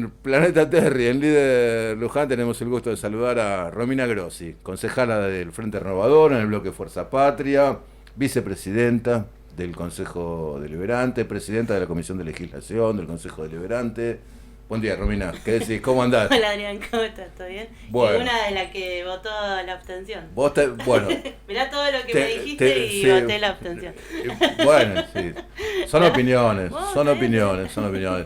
el Planeta Terry, en Líder Luján, tenemos el gusto de saludar a Romina Grossi, concejala del Frente Renovador en el bloque Fuerza Patria, vicepresidenta del Consejo Deliberante, presidenta de la Comisión de Legislación del Consejo Deliberante. Buen día, Romina. ¿Qué decís? ¿Cómo andás? Hola Adrián, ¿cómo estás? ¿Todo bien? Y Bueno, una de las que votó la abstención. bueno, Mirá todo lo que me dijiste y sí, voté la abstención. bueno, sí. Son opiniones, Vos son sabés. opiniones, son opiniones.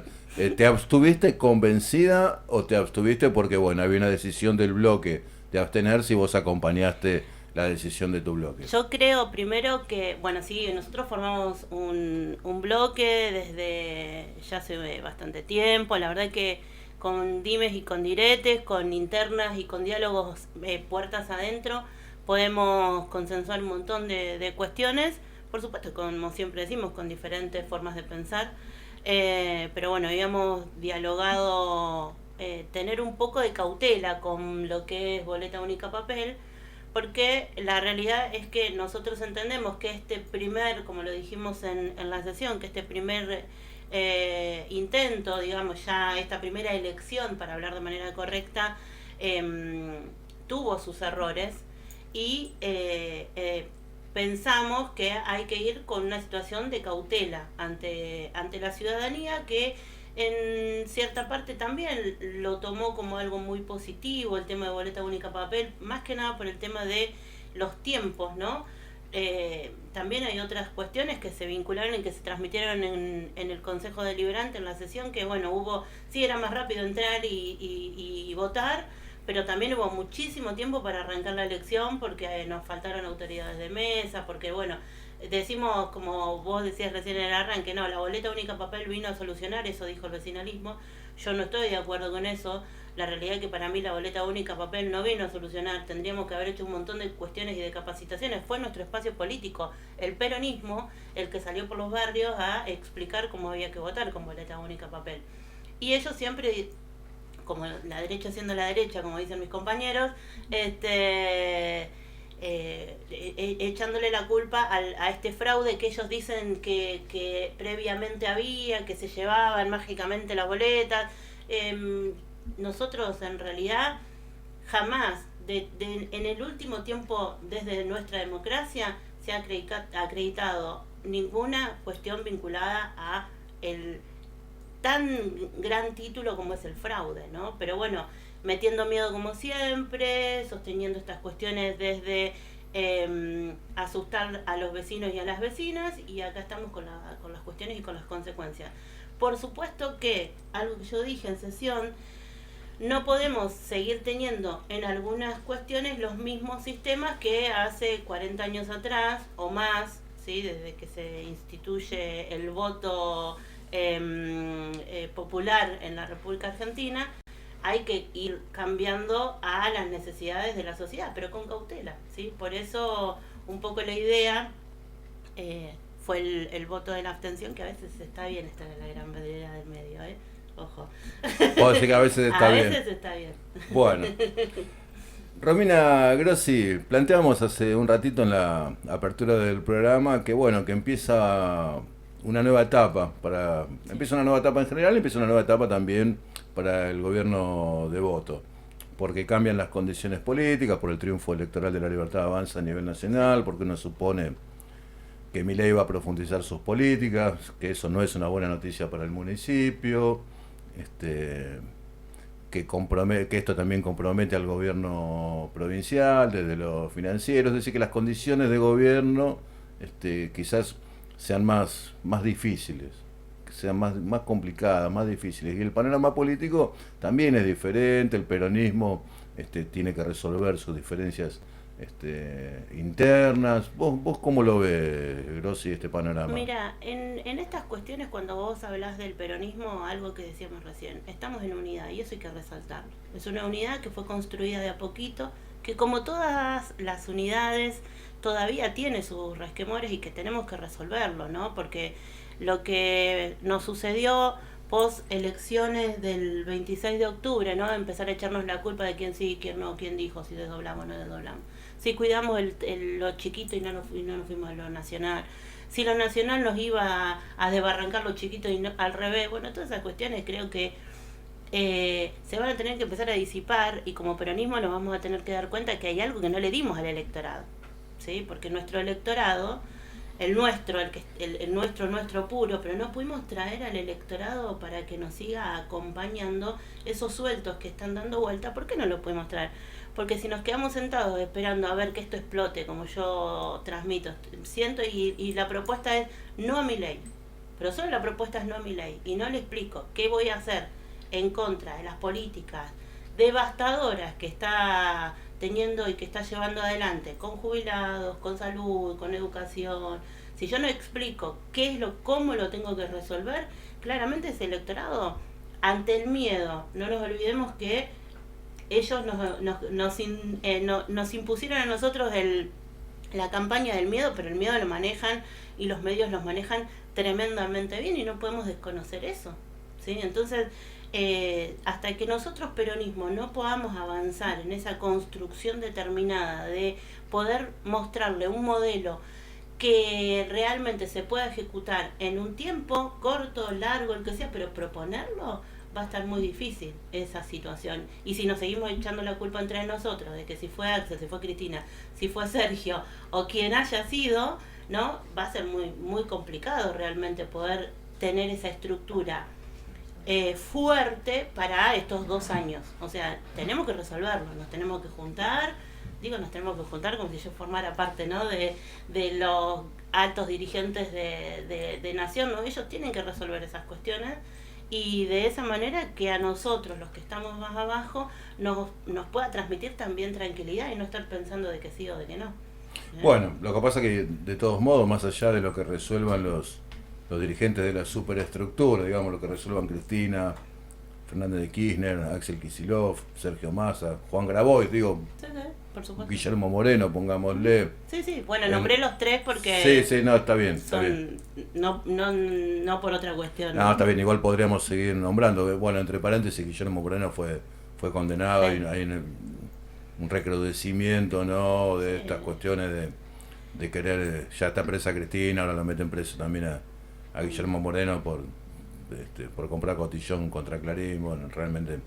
¿Te abstuviste convencida o te abstuviste porque, bueno, había una decisión del bloque de abstenerse y vos acompañaste la decisión de tu bloque? Yo creo primero que, bueno, sí, nosotros formamos un bloque desde ya hace bastante tiempo. La verdad que con dimes y con diretes, con internas y con diálogos puertas adentro, podemos consensuar un montón de cuestiones. Por supuesto, como siempre decimos, con diferentes formas de pensar. Pero bueno, habíamos dialogado tener un poco de cautela con lo que es boleta única papel, porque la realidad es que nosotros entendemos que este primer, como lo dijimos en la sesión, que este primer intento, digamos, ya esta primera elección, para hablar de manera correcta, tuvo sus errores y pensamos que hay que ir con una situación de cautela ante la ciudadanía, que en cierta parte también lo tomó como algo muy positivo el tema de boleta única papel, más que nada por el tema de los tiempos, ¿no? También hay otras cuestiones que se vincularon y que se transmitieron en el Consejo Deliberante, en la sesión, que bueno, sí era más rápido entrar y votar, pero también hubo muchísimo tiempo para arrancar la elección porque nos faltaron autoridades de mesa, porque bueno, decimos, como vos decías recién en el arranque, no, la boleta única papel vino a solucionar, eso dijo el vecinalismo. Yo no estoy de acuerdo con eso. La realidad es que para mí la boleta única papel no vino a solucionar. Tendríamos que haber hecho un montón de cuestiones y de capacitaciones. Fue nuestro espacio político, el peronismo, el que salió por los barrios a explicar cómo había que votar con boleta única papel. Y ellos siempre, como la derecha siendo la derecha, como dicen mis compañeros, echándole la culpa a este fraude que ellos dicen que previamente había, que se llevaban mágicamente las boletas. Nosotros en realidad jamás, en el último tiempo desde nuestra democracia, se ha acreditado ninguna cuestión vinculada a el tan gran título como es el fraude, ¿no? Pero bueno, metiendo miedo como siempre, sosteniendo estas cuestiones desde asustar a los vecinos y a las vecinas, y acá estamos con las cuestiones y con las consecuencias. Por supuesto que, algo que yo dije en sesión, no podemos seguir teniendo en algunas cuestiones los mismos sistemas que hace 40 años atrás o más, ¿sí? Desde que se instituye el voto popular en la República Argentina. Hay que ir cambiando a las necesidades de la sociedad, pero con cautela, ¿sí? Por eso un poco la idea fue el voto de la abstención, que a veces está bien estar en la gran bandera del medio, ¿eh? Ojo. Puedo decir que a veces está A bien. veces está bien. Bueno, Romina Grossi, planteamos hace un ratito en la apertura del programa que bueno, que empieza una nueva etapa Sí. empieza una nueva etapa en general y empieza una nueva etapa también para el gobierno de Voto, porque cambian las condiciones políticas por el triunfo electoral de la Libertad Avanza a nivel nacional, porque uno supone que Milei va a profundizar sus políticas, que eso no es una buena noticia para el municipio, este, que esto también compromete al gobierno provincial, desde lo financiero, es decir, que las condiciones de gobierno quizás sean más difíciles, que sean más complicadas, más difíciles. Y el panorama político también es diferente, el peronismo tiene que resolver sus diferencias internas. ¿Vos cómo lo ves, Grossi, este panorama? Mira, en estas cuestiones, cuando vos hablás del peronismo, algo que decíamos recién, estamos en unidad y eso hay que resaltarlo. Es una unidad que fue construida de a poquito, que como todas las unidades todavía tiene sus resquemores y que tenemos que resolverlo, ¿no? Porque lo que nos sucedió post elecciones del 26 de octubre, ¿no? Empezar a echarnos la culpa de quién sí, quién no, quién dijo, si desdoblamos o no desdoblamos. Si cuidamos lo chiquito y no nos fuimos a lo nacional. Si lo nacional nos iba a desbarrancar lo chiquito y no, al revés. Bueno, todas esas cuestiones creo que se van a tener que empezar a disipar, y como peronismo nos vamos a tener que dar cuenta que hay algo que no le dimos al electorado, ¿sí? Porque nuestro electorado, el nuestro, nuestro puro, pero no pudimos traer al electorado para que nos siga acompañando esos sueltos que están dando vuelta. ¿Por qué no lo podemos traer? Porque si nos quedamos sentados esperando a ver que esto explote, como yo transmito, siento, y la propuesta es no a mi ley, pero solo la propuesta es no a mi ley, y no le explico qué voy a hacer en contra de las políticas devastadoras que está teniendo y que está llevando adelante con jubilados, con salud, con educación. Si yo no explico cómo lo tengo que resolver, claramente ese electorado, ante el miedo, no nos olvidemos que ellos nos impusieron a nosotros la campaña del miedo, pero el miedo lo manejan y los medios los manejan tremendamente bien, y no podemos desconocer eso, ¿sí? Entonces, hasta que nosotros peronismo no podamos avanzar en esa construcción determinada de poder mostrarle un modelo que realmente se pueda ejecutar en un tiempo corto, largo, el que sea, pero proponerlo, va a estar muy difícil esa situación. Y si nos seguimos echando la culpa entre nosotros, de que si fue Axel, si fue Cristina, si fue Sergio, o quien haya sido, ¿no? Va a ser muy, muy complicado realmente poder tener esa estructura fuerte para estos 2 años. O sea, tenemos que resolverlo, nos tenemos que juntar, nos tenemos que juntar como si yo formara parte, ¿no? de los altos dirigentes de Nación, ¿no? Ellos tienen que resolver esas cuestiones, y de esa manera que a nosotros, los que estamos más abajo, nos pueda transmitir también tranquilidad, y no estar pensando de que sí o de que no. Bueno, lo que pasa es que de todos modos, más allá de lo que resuelvan los dirigentes de la superestructura, digamos, lo que resuelvan Cristina, Fernández de Kirchner, Axel Kicillof, Sergio Massa, Juan Grabois, Sí, por supuesto. Guillermo Moreno, pongámosle. Sí, bueno, nombré los 3 Sí, porque... no, está bien, está bien. No por otra cuestión. No, está bien, igual podríamos seguir nombrando. Bueno, entre paréntesis, Guillermo Moreno fue condenado, sí. Hay un recrudecimiento, ¿no?, de estas cuestiones de querer, ya está presa Cristina, ahora la meten preso también a Guillermo Moreno por comprar cotillón contra Clarín. Bueno, realmente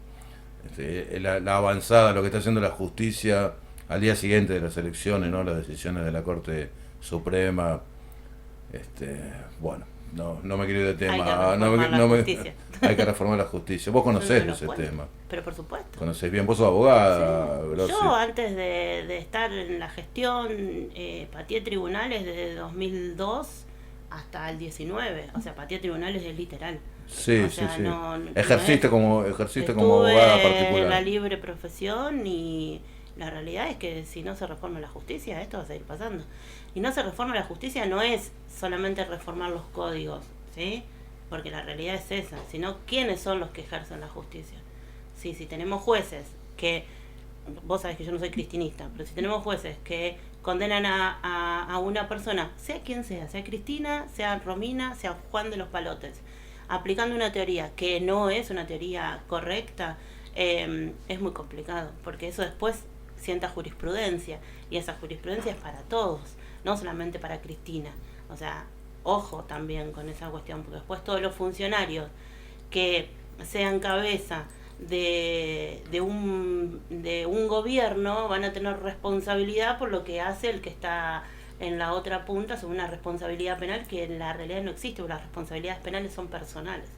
la avanzada, lo que está haciendo la justicia al día siguiente de las elecciones, ¿no?, las decisiones de la Corte Suprema, bueno, no me quiero ir de tema. Hay que reformar la justicia. Vos conocés ese tema. Pero por supuesto. Conocés bien, vos sos abogada. Sí. Yo antes de estar en la gestión, pateé tribunales desde 2002 hasta el 19. O sea, pateé tribunales es literal. Sí, o sea, sí. No, ejerciste como abogada particular. En la libre profesión, y la realidad es que si no se reforma la justicia, esto va a seguir pasando. Y no se reforma la justicia no es solamente reformar los códigos, ¿sí? Porque la realidad es esa, sino quiénes son los que ejercen la justicia. Sí, si tenemos jueces que, vos sabés que yo no soy cristinista, pero si tenemos jueces que condenan a una persona, sea quien sea Cristina, sea Romina, sea Juan de los Palotes, aplicando una teoría que no es una teoría correcta, es muy complicado, porque eso después sienta jurisprudencia, y esa jurisprudencia es para todos, no solamente para Cristina. O sea, ojo también con esa cuestión, porque después todos los funcionarios que sean cabeza de un gobierno van a tener responsabilidad por lo que hace el que está en la otra punta, sobre una responsabilidad penal que en la realidad no existe, porque las responsabilidades penales son personales.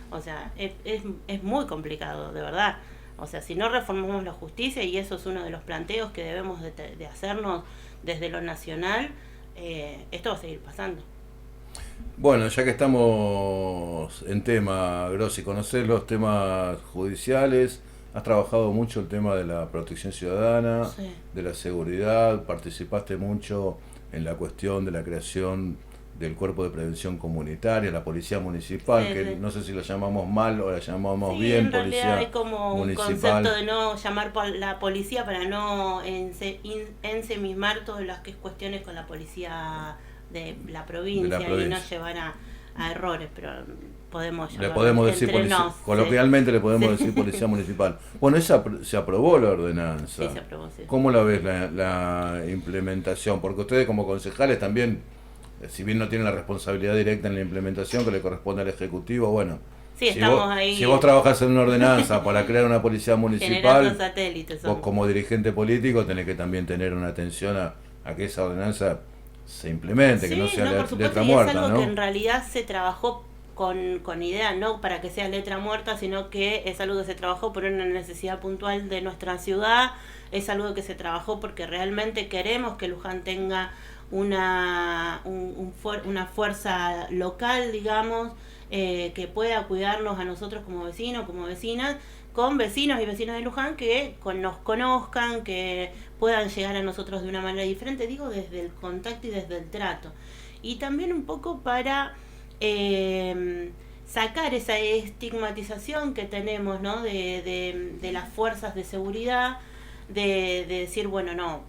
O sea, es muy complicado, de verdad. O sea, si no reformamos la justicia, y eso es uno de los planteos que debemos de hacernos desde lo nacional, esto va a seguir pasando. Bueno, ya que estamos en tema, Grossi, conocés los temas judiciales, has trabajado mucho el tema de la protección ciudadana, sí, de la seguridad, participaste mucho en la cuestión de la creación del Cuerpo de Prevención Comunitaria, la Policía Municipal, sí, que no sé si la llamamos mal o la llamamos sí, bien, en realidad Policía hay como Municipal. Un concepto de no llamar la policía para no ensemismar todas las cuestiones con la policía de la provincia, y no llevar a errores, pero podemos llamarlo, le podemos decir coloquialmente, sí, le podemos decir Policía Municipal. Bueno, se aprobó la ordenanza. Sí, se aprobó, sí. ¿Cómo la ves la implementación? Porque ustedes como concejales también, si bien no tienen la responsabilidad directa en la implementación que le corresponde al Ejecutivo, bueno, Sí, estamos ahí. Si vos trabajás en una ordenanza para crear una policía municipal, satélites, vos como dirigente político tenés que también tener una atención a que esa ordenanza se implemente, sí, que no sea por supuesto, letra y muerta, es algo ¿no? que en realidad se trabajó con idea, no para que sea letra muerta, sino que es algo que se trabajó por una necesidad puntual de nuestra ciudad, es algo que se trabajó porque realmente queremos que Luján tenga una fuerza local, digamos, que pueda cuidarnos a nosotros como vecinos, como vecinas, con vecinos y vecinas de Luján que nos conozcan, que puedan llegar a nosotros de una manera diferente, digo, desde el contacto y desde el trato. Y también un poco para sacar esa estigmatización que tenemos, ¿no? de las fuerzas de seguridad, de decir, bueno, no,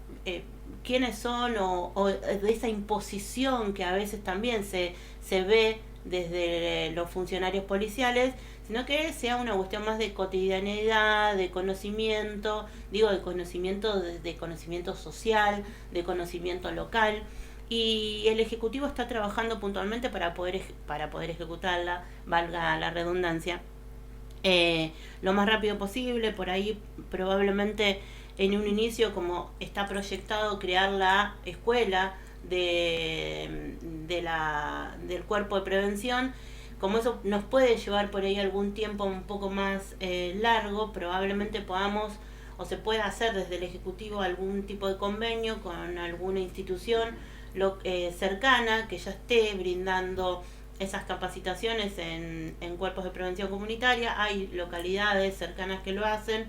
quiénes son, o de esa imposición que a veces también se ve desde los funcionarios policiales, sino que sea una cuestión más de cotidianeidad, de conocimiento, digo, de conocimiento social, de conocimiento local. Y el Ejecutivo está trabajando puntualmente para poder ejecutarla, valga la redundancia, lo más rápido posible. Por ahí probablemente en un inicio, como está proyectado crear la escuela del cuerpo de prevención, como eso nos puede llevar por ahí algún tiempo un poco más largo, probablemente podamos o se pueda hacer desde el Ejecutivo algún tipo de convenio con alguna institución cercana que ya esté brindando esas capacitaciones en cuerpos de prevención comunitaria. Hay localidades cercanas que lo hacen,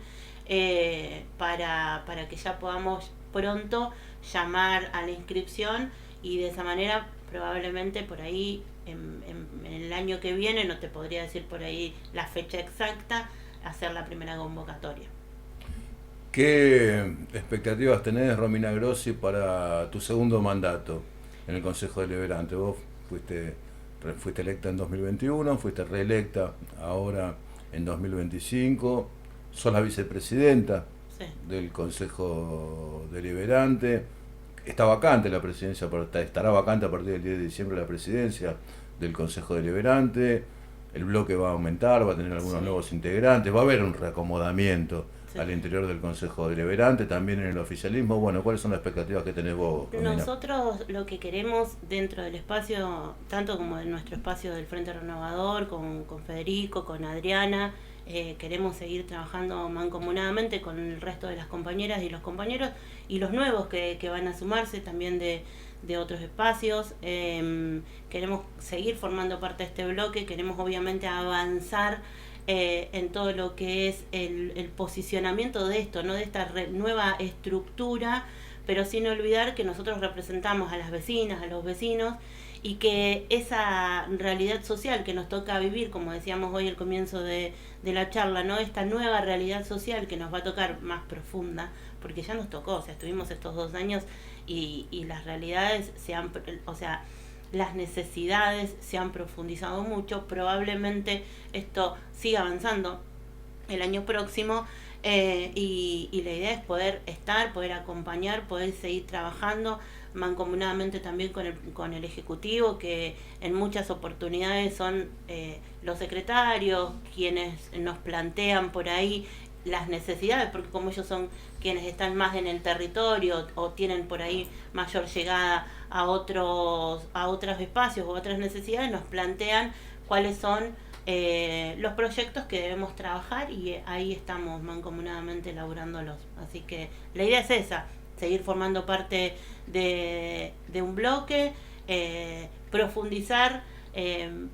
para que ya podamos pronto llamar a la inscripción y de esa manera probablemente por ahí en el año que viene, no te podría decir por ahí la fecha exacta, hacer la primera convocatoria. ¿Qué expectativas tenés, Romina Grossi, para tu segundo mandato en el Consejo Deliberante? Vos fuiste electa en 2021, fuiste reelecta ahora en 2025, sos la vicepresidenta del Consejo Deliberante. Está vacante la presidencia, estará vacante a partir del 10 de diciembre la presidencia del Consejo Deliberante. El bloque va a aumentar, va a tener algunos nuevos integrantes, va a haber un reacomodamiento al interior del Consejo Deliberante, también en el oficialismo. Bueno, ¿cuáles son las expectativas que tenés vos, Romina? Nosotros lo que queremos dentro del espacio, tanto como en nuestro espacio del Frente Renovador, con Federico, con Adriana, queremos seguir trabajando mancomunadamente con el resto de las compañeras y los compañeros y los nuevos que van a sumarse también de otros espacios. Queremos seguir formando parte de este bloque, queremos obviamente avanzar en todo lo que es el posicionamiento de esto, ¿no? De esta nueva estructura, pero sin olvidar que nosotros representamos a las vecinas, a los vecinos, y que esa realidad social que nos toca vivir, como decíamos hoy al comienzo de la charla, ¿no? Esta nueva realidad social que nos va a tocar más profunda, porque ya nos tocó, o sea, estuvimos estos 2 años y las realidades las necesidades se han profundizado mucho. Probablemente esto siga avanzando el año próximo, y la idea es poder acompañar, poder seguir trabajando mancomunadamente también con el Ejecutivo, que en muchas oportunidades son los secretarios quienes nos plantean por ahí las necesidades, porque como ellos son quienes están más en el territorio o tienen por ahí mayor llegada a otros espacios o otras necesidades, nos plantean cuáles son los proyectos que debemos trabajar y ahí estamos mancomunadamente elaborándolos. Así que la idea es esa, seguir formando parte de un bloque, profundizar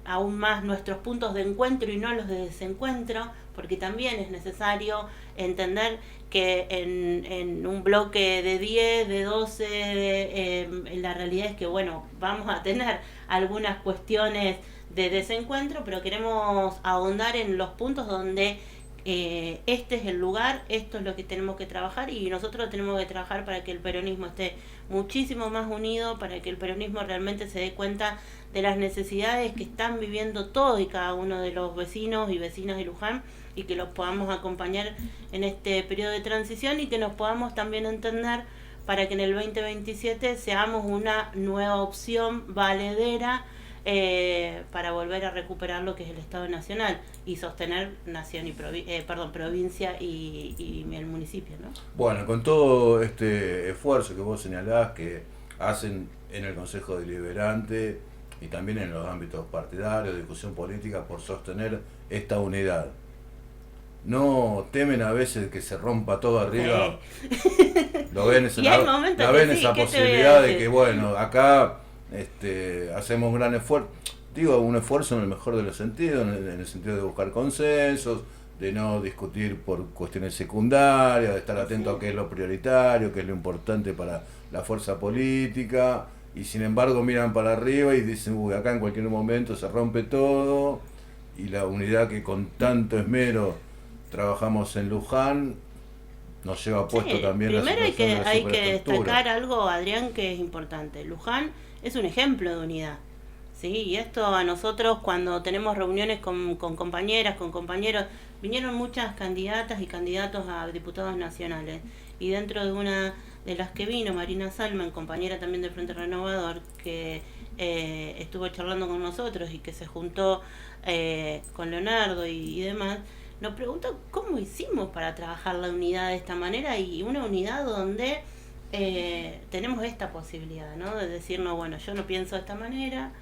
aún más nuestros puntos de encuentro y no los de desencuentro, porque también es necesario entender que en un bloque de 10, de 12, la realidad es que, bueno, vamos a tener algunas cuestiones de desencuentro, pero queremos ahondar en los puntos donde este es el lugar, esto es lo que tenemos que trabajar, y nosotros tenemos que trabajar para que el peronismo esté muchísimo más unido, para que el peronismo realmente se dé cuenta de las necesidades que están viviendo todos y cada uno de los vecinos y vecinas de Luján, y que los podamos acompañar en este periodo de transición y que nos podamos también entender para que en el 2027 seamos una nueva opción valedera para volver a recuperar lo que es el Estado Nacional y sostener nación y provincia y el municipio, ¿no? Bueno, con todo este esfuerzo que vos señalás que hacen en el Consejo Deliberante y también en los ámbitos partidarios, de discusión política, por sostener esta unidad, ¿no temen a veces que se rompa todo arriba? ¿Lo ven esa posibilidad de que, bueno, acá hacemos un gran esfuerzo? Digo, un esfuerzo en el mejor de los sentidos, en el sentido de buscar consensos, de no discutir por cuestiones secundarias, de estar atento a qué es lo prioritario, qué es lo importante para la fuerza política, y sin embargo miran para arriba y dicen, uy, acá en cualquier momento se rompe todo, y la unidad que con tanto esmero trabajamos en Luján nos lleva puesto también la situación de la hay que destacar algo, Adrián, que es importante. Luján es un ejemplo de unidad. Sí, y esto a nosotros cuando tenemos reuniones con compañeras, con compañeros, vinieron muchas candidatas y candidatos a diputados nacionales. Y dentro de una de las que vino, Marina Salman, compañera también del Frente Renovador, que estuvo charlando con nosotros y que se juntó con Leonardo y demás, nos preguntó cómo hicimos para trabajar la unidad de esta manera, y una unidad donde tenemos esta posibilidad, ¿no? De decir, no, bueno, yo no pienso de esta manera,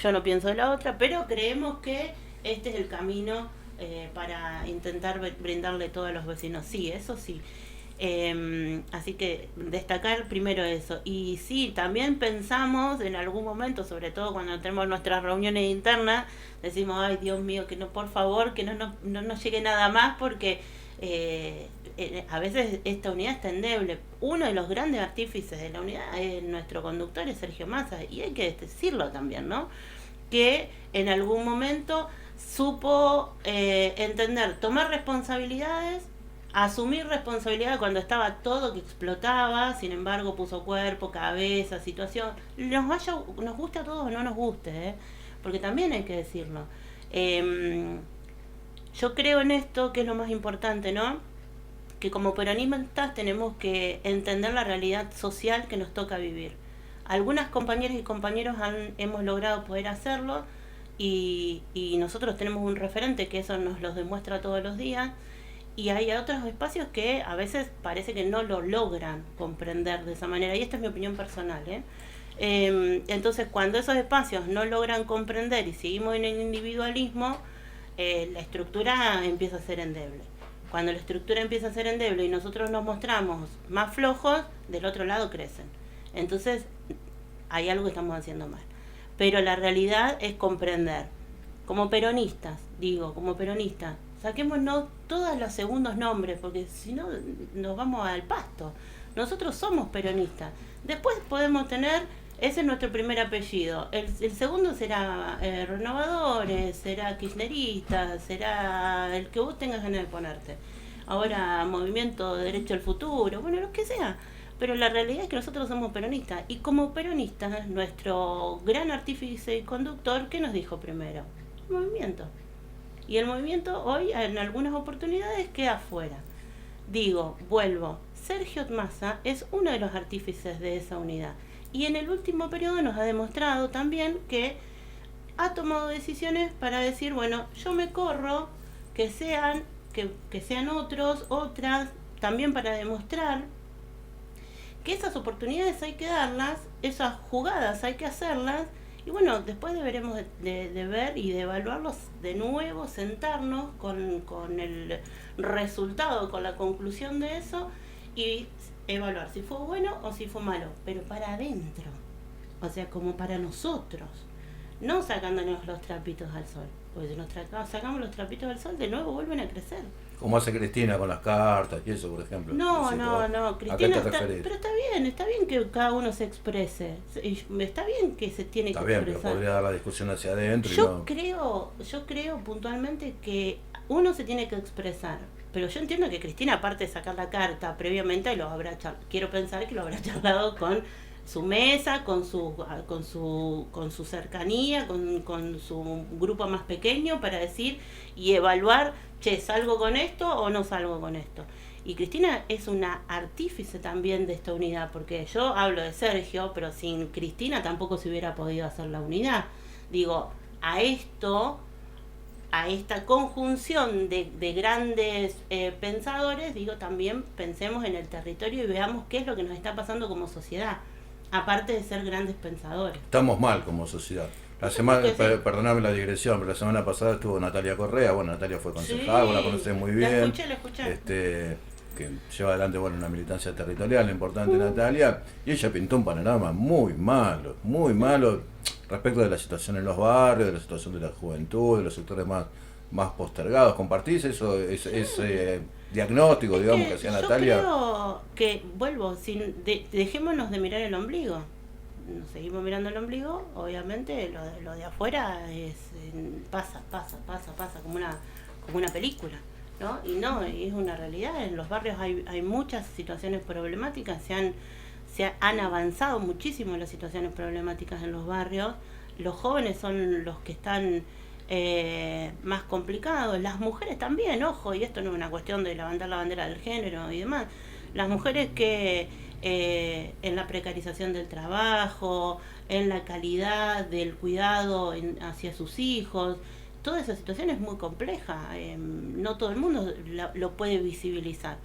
yo no pienso de la otra, pero creemos que este es el camino para intentar brindarle todo a los vecinos. Sí, eso sí. Así que destacar primero eso. Y sí, también pensamos en algún momento, sobre todo cuando tenemos nuestras reuniones internas, decimos, ay Dios mío, que no, por favor, que no nos llegue nada más, porque a veces esta unidad está endeble. Uno de los grandes artífices de la unidad es nuestro conductor, es Sergio Massa, y hay que decirlo también, ¿no? Que en algún momento supo entender, tomar responsabilidades, asumir responsabilidad cuando estaba todo que explotaba, sin embargo puso cuerpo, cabeza, situación, nos guste a todos o no nos guste, porque también hay que decirlo. Yo creo en esto, que es lo más importante, ¿no? Que como peronistas tenemos que entender la realidad social que nos toca vivir. Algunas compañeras y compañeros hemos logrado poder hacerlo, y nosotros tenemos un referente que eso nos lo demuestra todos los días, y hay otros espacios que a veces parece que no lo logran comprender de esa manera, y esta es mi opinión personal, entonces cuando esos espacios no logran comprender y seguimos en el individualismo, la estructura empieza a ser endeble. Cuando la estructura empieza a ser endeble y nosotros nos mostramos más flojos, del otro lado crecen. Entonces hay algo que estamos haciendo mal. Pero la realidad es comprender. Como peronistas, saquémonos todos los segundos nombres, porque si no nos vamos al pasto. Nosotros somos peronistas. Después podemos tener, ese es nuestro primer apellido. El segundo será renovadores, será kirchnerista, será el que vos tengas ganas de ponerte. Ahora, Movimiento de Derecho al Futuro, bueno, lo que sea. Pero la realidad es que nosotros somos peronistas. Y como peronistas, nuestro gran artífice y conductor, ¿qué nos dijo primero? El movimiento. Y el movimiento hoy, en algunas oportunidades, queda afuera. Vuelvo, Sergio Massa es uno de los artífices de esa unidad. Y en el último periodo nos ha demostrado también que ha tomado decisiones para decir, bueno, yo me corro, que sean otras, también para demostrar que esas oportunidades hay que darlas, esas jugadas hay que hacerlas, y bueno, después deberemos de ver y de evaluarlos de nuevo, sentarnos con el resultado, con la conclusión de eso, y evaluar si fue bueno o si fue malo, pero para adentro, o sea, como para nosotros, no sacándonos los trapitos al sol, porque si nos sacamos los trapitos al sol, de nuevo vuelven a crecer. Como hace Cristina con las cartas y eso, por ejemplo. No, Cristina pero está bien que cada uno se exprese, está bien que se tiene que expresar. Está bien, pero podría dar la discusión hacia adentro. Yo creo puntualmente que uno se tiene que expresar, pero yo entiendo que Cristina, aparte de sacar la carta previamente, quiero pensar que lo habrá charlado con su mesa, con su cercanía, con su grupo más pequeño, para decir y evaluar, ¿salgo con esto o no salgo con esto? Y Cristina es una artífice también de esta unidad, porque yo hablo de Sergio, pero sin Cristina tampoco se hubiera podido hacer la unidad. Digo, a esto, a esta conjunción de grandes pensadores, digo, también pensemos en el territorio y veamos qué es lo que nos está pasando como sociedad, aparte de ser grandes pensadores. Estamos mal como sociedad. La semana, perdóname la digresión, pero la semana pasada estuvo Natalia Correa. Bueno, Natalia fue concejal, vos la conocés muy bien. La escuché. Que lleva adelante una militancia territorial importante, Natalia, y ella pintó un panorama muy malo respecto de la situación en los barrios, de la situación de la juventud, de los sectores más postergados. ¿Compartís ese diagnóstico, digamos, que hacía Natalia? Yo creo que, dejémonos de mirar el ombligo. Nos seguimos mirando el ombligo, obviamente lo de afuera pasa como una película, ¿no? Y no, es una realidad. En los barrios hay muchas situaciones problemáticas, se han avanzado muchísimo las situaciones problemáticas en los barrios. Los jóvenes son los que están más complicados, las mujeres también, ojo, y esto no es una cuestión de levantar la bandera del género y demás. Las mujeres que en la precarización del trabajo, en la calidad del cuidado hacia sus hijos, toda esa situación es muy compleja, no todo el mundo lo puede visibilizar.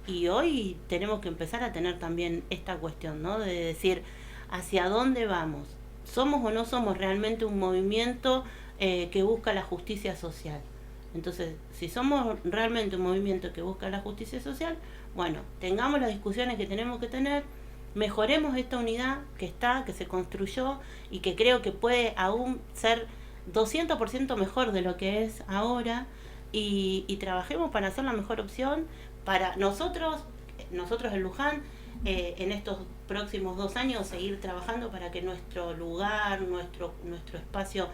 Y hoy tenemos que empezar a tener también esta cuestión, ¿no? De decir, ¿hacia dónde vamos? ¿Somos o no somos realmente un movimiento que busca la justicia social? Entonces, si somos realmente un movimiento que busca la justicia social, bueno, tengamos las discusiones que tenemos que tener, mejoremos esta unidad que se construyó y que creo que puede aún ser 200% mejor de lo que es ahora, y trabajemos para hacer la mejor opción para nosotros en Luján, en estos próximos 2 años, seguir trabajando para que nuestro lugar, nuestro espacio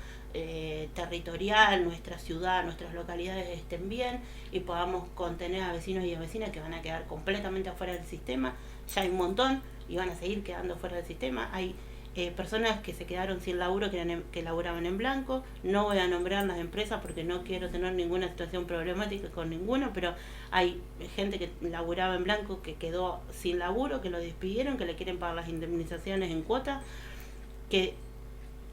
territorial, nuestra ciudad, nuestras localidades estén bien y podamos contener a vecinos y a vecinas que van a quedar completamente afuera del sistema. Ya hay un montón y van a seguir quedando fuera del sistema. Hay personas que se quedaron sin laburo, que laburaban en blanco. No voy a nombrar las empresas porque no quiero tener ninguna situación problemática con ninguna, pero hay gente que laburaba en blanco que quedó sin laburo, que lo despidieron, que le quieren pagar las indemnizaciones en cuota, que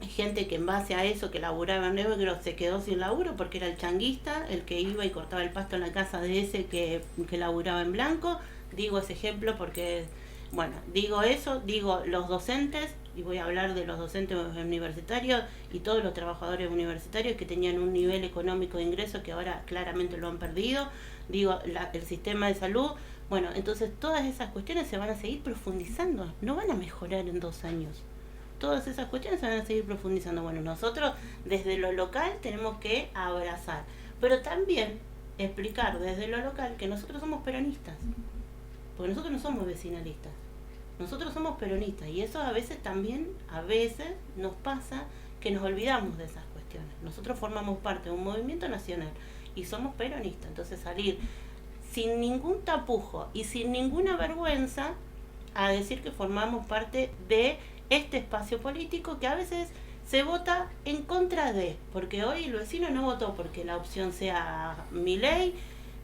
gente que en base a eso, que laburaba en negro, se quedó sin laburo porque era el changuista el que iba y cortaba el pasto en la casa de ese que laburaba en blanco. Digo ese ejemplo porque, bueno, digo eso, digo los docentes, y voy a hablar de los docentes universitarios y todos los trabajadores universitarios que tenían un nivel económico de ingreso que ahora claramente lo han perdido. Digo, el sistema de salud. Bueno, entonces todas esas cuestiones se van a seguir profundizando, no van a mejorar en 2 años. Todas esas cuestiones se van a seguir profundizando. Bueno, nosotros desde lo local tenemos que abrazar, pero también explicar desde lo local que nosotros somos peronistas, porque nosotros no somos vecinalistas, nosotros somos peronistas, y eso a veces nos pasa que nos olvidamos de esas cuestiones. Nosotros formamos parte de un movimiento nacional y somos peronistas, entonces salir sin ningún tapujo y sin ninguna vergüenza a decir que formamos parte de este espacio político que a veces se vota en contra de, porque hoy el vecino no votó porque la opción sea Milei,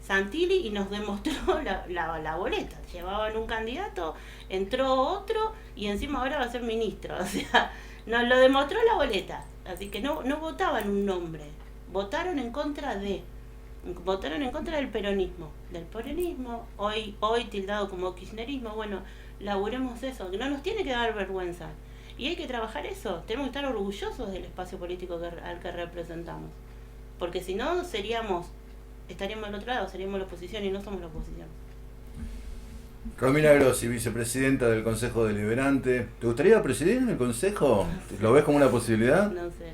Santilli, y nos demostró la boleta. Llevaban un candidato, entró otro y encima ahora va a ser ministro. O sea, nos lo demostró la boleta. Así que no votaban un nombre, votaron en contra del peronismo, hoy tildado como kirchnerismo. Bueno, laburemos eso, que no nos tiene que dar vergüenza. Y hay que trabajar eso, tenemos que estar orgullosos del espacio político al que representamos. Porque si no, estaríamos al otro lado, seríamos la oposición y no somos la oposición. Romina Grossi, vicepresidenta del Consejo Deliberante. ¿Te gustaría presidir el Consejo? ¿Lo ves como una posibilidad? No sé.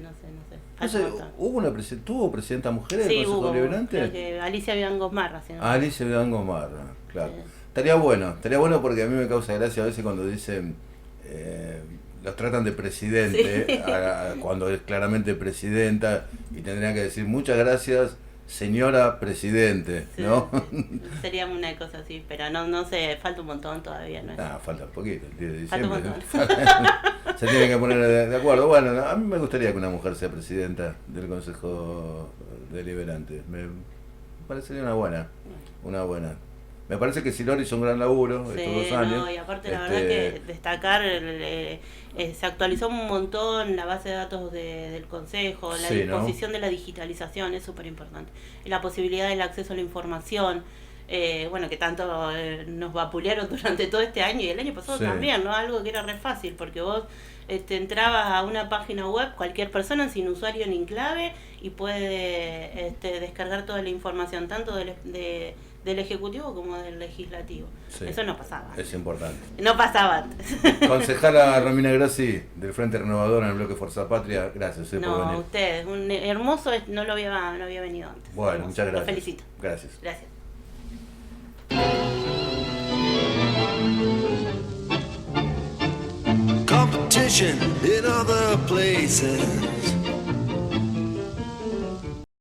¿Tuvo presidenta mujer sí, el Consejo Deliberante? Creo que Alicia Vidangos Marra. Alicia Vidangos Marra, claro. Sí. Estaría bueno porque a mí me causa gracia a veces cuando dicen, los tratan de presidente, sí. Cuando es claramente presidenta, y tendrían que decir muchas gracias, señora presidente, sí, ¿no? Sería una cosa así, pero no sé, falta un montón todavía, ¿no? Falta un poquito, el 10 de diciembre. Falta un montón. Se tienen que poner de acuerdo. Bueno, a mí me gustaría que una mujer sea presidenta del Consejo Deliberante. Me parecería una buena. Me parece que Silor hizo un gran laburo estos 2 años. No, y aparte la verdad que destacar, se actualizó un montón la base de datos del Consejo, la disposición de la digitalización es súper importante, y la posibilidad del acceso a la información, bueno, que tanto nos vapulearon durante todo este año y el año pasado también, ¿no? Algo que era re fácil, porque vos entrabas a una página web, cualquier persona sin usuario ni clave, y puede descargar toda la información, tanto del Ejecutivo como del Legislativo. Sí. Eso no pasaba. Es importante. No pasaba antes. Concejala Romina Grassi, del Frente Renovador en el bloque Fuerza Patria, gracias por venir. No, ustedes, un hermoso, no había venido antes. Bueno, hermoso. Muchas gracias. Los felicito. Gracias. Gracias. Competition in other places.